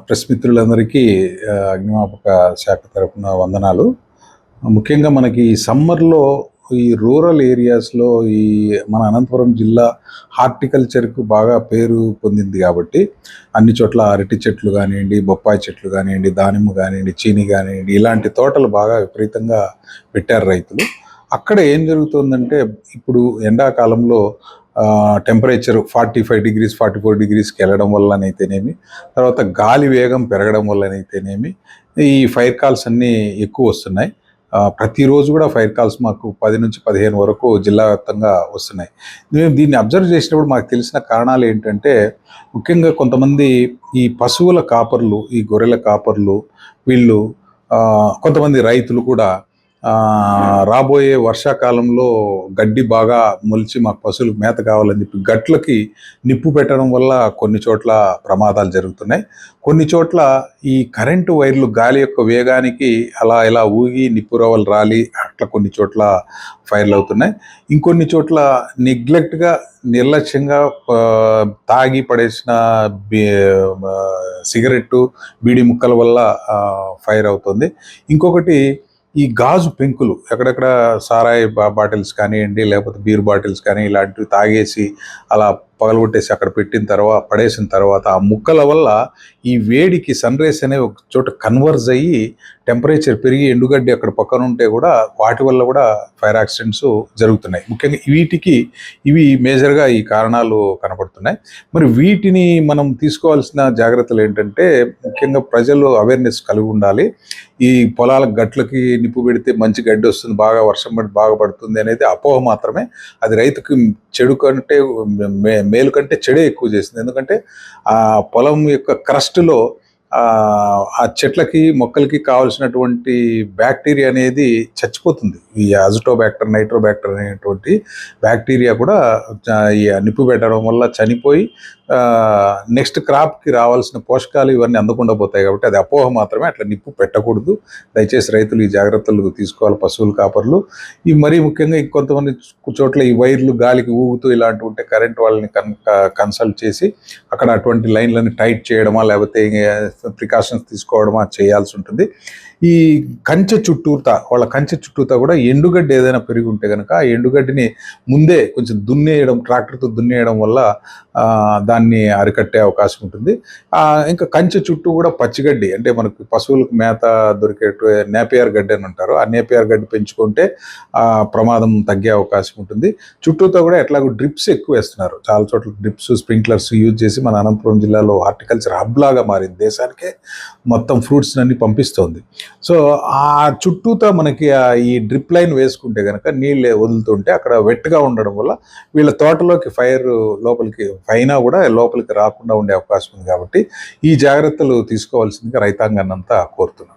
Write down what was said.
Press మిత్రులందరికీ అగ్నిమాపక శాఖ తరపున వందనాలు. ముఖ్యంగా మనకి సమ్మర్‌లో ఈ రూరల్ ఏరియాస్‌లో ఈ మన అనంతపురం జిల్లా హార్టికల్చర్‌కు బాగా పేరు పొందింది కాబట్టి, అన్ని చోట్ల అరటి చెట్లు గానియండి, బొప్పాయి చెట్లు గానియండి, దానిమ్మ గానియండి, చీని గానియండి, ఇలాంటి తోటలు బాగా విపరీతంగా పెట్టారు రైతులు. అక్కడ ఏం జరుగుతుందంటే, ఇప్పుడు ఎండాకాలంలో టెంపరేచర్ 45 డిగ్రీస్ 44 డిగ్రీస్కి వెళ్ళడం వల్లనైతేనేమి, తర్వాత గాలి వేగం పెరగడం వల్లనైతేనేమి ఈ ఫైర్ కాల్స్ అన్నీ ఎక్కువ వస్తున్నాయి. ప్రతిరోజు కూడా ఫైర్ కాల్స్ మాకు 10 నుంచి 15 వరకు జిల్లా వ్యాప్తంగా వస్తున్నాయి. మేము దీన్ని అబ్జర్వ్ చేసినప్పుడు మాకు తెలిసిన కారణాలు ఏంటంటే, ముఖ్యంగా కొంతమంది ఈ పశువుల కాపర్లు, ఈ గొర్రెల కాపర్లు, వీళ్ళు కొంతమంది రైతులు కూడా రాబోయే వర్షాకాలంలో గడ్డి బాగా మొలిచి మాకు పశువులకు మేత కావాలని చెప్పి గట్లకి నిప్పు పెట్టడం వల్ల కొన్ని చోట్ల ప్రమాదాలు జరుగుతున్నాయి. కొన్ని చోట్ల ఈ కరెంటు వైర్లు గాలి యొక్క వేగానికి అలా ఇలా ఊగి నిప్పు రవ్వలు రాలి అట్లా కొన్ని చోట్ల ఫైర్లు అవుతున్నాయి. ఇంకొన్ని చోట్ల నెగ్లెక్ట్గా నిర్లక్ష్యంగా తాగి పడేసిన సిగరెట్టు బీడి ముక్కల వల్ల ఫైర్ అవుతుంది. ఇంకొకటి ఈ గాజు పెంకులు ఎక్కడెక్కడ సారాయి బాటిల్స్ కానివ్వండి, లేకపోతే బీర్ బాటిల్స్ కానీ ఇలాంటివి తాగేసి అలా పగలగొట్టేసి అక్కడ పడేసిన తర్వాత ఆ ముక్కల వల్ల ఈ వేడికి సన్ రేస్ అనేవి ఒక చోట కన్వర్జ్ అయ్యి టెంపరేచర్ పెరిగి ఎండుగడ్డి అక్కడ పక్కన ఉంటే కూడా వాటి వల్ల కూడా ఫైర్ యాక్సిడెంట్స్ జరుగుతున్నాయి. ముఖ్యంగా ఇవి మేజర్గా ఈ కారణాలు కనపడుతున్నాయి. మరి వీటిని మనం తీసుకోవాల్సిన జాగ్రత్తలు ఏంటంటే, ముఖ్యంగా ప్రజలు అవేర్నెస్ కలిగి ఉండాలి. ఈ పొలాల గట్లకి నిప్పు పెడితే మంచి గడ్డి వస్తుంది, బాగా వర్షం పడి బాగా పడుతుంది అనేది అపోహ మాత్రమే. అది రైతుకి చెడు కంటే మేలు కంటే చెడే ఎక్కువ చేస్తుంది. ఎందుకంటే ఆ పొలం యొక్క క్రస్ట్లో ఆ చెట్లకి మొక్కలకి కావాల్సినటువంటి బ్యాక్టీరియా అనేది చచ్చిపోతుంది. ఈ అజిటోబ్యాక్టర్ నైట్రోబ్యాక్టర్ అనేటువంటి బ్యాక్టీరియా కూడా ఈ నిప్పు పెట్టడం వల్ల చనిపోయి నెక్స్ట్ క్రాప్కి రావాల్సిన పోషకాలు ఇవన్నీ అందకుండా పోతాయి. కాబట్టి అది అపోహ మాత్రమే. అట్లా నిప్పు పెట్టకూడదు. దయచేసి రైతులు ఈ జాగ్రత్తలు తీసుకోవాలి. పశువుల కాపర్లు ఈ మరీ ముఖ్యంగా ఇంకొంతమంది చోట్ల ఈ వైర్లు గాలికి ఊగుతూ ఇలాంటివి ఉంటే కరెంట్ వాళ్ళని కన్సల్ట్ చేసి అక్కడ అటువంటి లైన్లను టైట్ చేయడమా లేకపోతే ప్రికాషన్స్ తీసుకోవడమా చేయాల్సి ఉంటుంది. ఈ కంచె చుట్టూతా కూడా ఎండుగడ్డి ఏదైనా పెరిగి ఉంటే కనుక ఆ ఎండుగడ్డిని ముందే కొంచెం ట్రాక్టర్తో దున్నేయడం వల్ల దాన్ని అరికట్టే అవకాశం ఉంటుంది. ఇంకా కంచె చుట్టూ కూడా పచ్చిగడ్డి, అంటే మనకు పశువులకు మేత దొరికే నేపియర్ గడ్డి అని అంటారు, ఆ నేపియర్ గడ్డి పెంచుకుంటే ప్రమాదం తగ్గే అవకాశం ఉంటుంది. చుట్టూతో కూడా ఎట్లాగో డ్రిప్స్ ఎక్కువ వేస్తున్నారు. చాలా చోట్ల డ్రిప్స్ స్ప్రింక్లర్స్ యూజ్ చేసి మన అనంతపురం జిల్లాలో హార్టికల్చర్ హబ్ లాగా మారింది. దేశానికే మొత్తం ఫ్రూట్స్ అన్ని పంపిస్తోంది. సో ఆ చుట్టూతో మనకి ఈ డ్రిప్ లైన్ వేసుకుంటే కనుక నీళ్ళు వదులుతుంటే అక్కడ వెట్గా ఉండడం వల్ల వీళ్ళ తోటలోకి ఫైర్ లోపలికి అయినా కూడా లోపలికి రాకుండా ఉండే అవకాశం ఉంది. కాబట్టి ఈ జాగ్రత్తలు తీసుకోవాల్సిందిగా రైతాంగాన్ని అంతా కోరుతున్నాను.